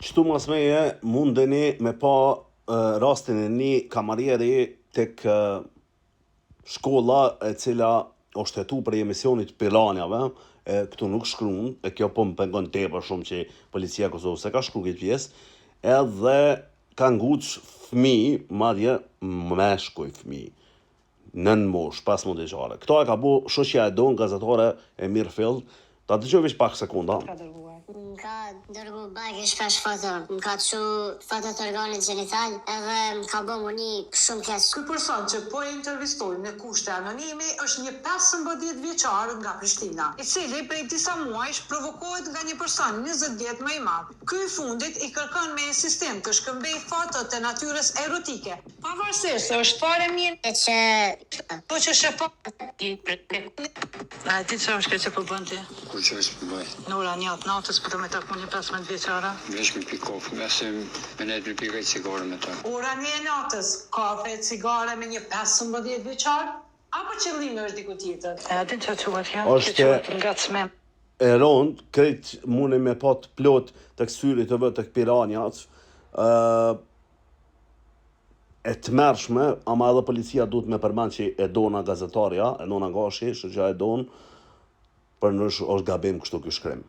Qëtu mas meje mundeni me pa rastin e një kamarieri tek shkolla e cila është hetu për emisionit Piranjave, këtu nuk shkruan, e kjo po më pengon tepër shumë që policia e Kosovës se ka shkru këtë pjesë, edhe ka nguq fëmijë, madje meshkuj fëmijë, nën mosh, 15 vjeçare. Këto e ka bu shoqja e Don, gazetare e Mirfield. Ta dëgjoj veç pak sekunda. Ka dërgu bajke shpesh foto, më ka të shu foto të organit gjenital, edhe më ka bo më një shumë keq. Ky person që po e intervistojmë në kushte anonimi është një 15 vjeçar nga Prishtina, i cili prej disa muajsh provokohet nga një person 20 vjet më i madh. Ky i fundit i kërkon me insistim të shkëmbej foto të natyrës erotike, pavarësisht se është fare mirë që po që shefo. A ti çfarë është që po bën ti? Kur që është për bëj? Në ora 1 natës po do me taku një 15 vjeçara. Vesh me pikov, nga se me nejtë me pikaj cigare me ta. Ora 1 natës, kafe, cigare me një 15 vjeçar? Apo qëllimi është diku tjetër? A din çfarë quhet kjo? Është Ngacmim. e rond, krejt mune me pat plot të kësyrit të vë të këpiranjat, e të mërshme, ama edhe policia duhet me përmend që e dona gazetarja, e dona gashi, shëgja e don, për nësh është gabim kështu ky shkrim.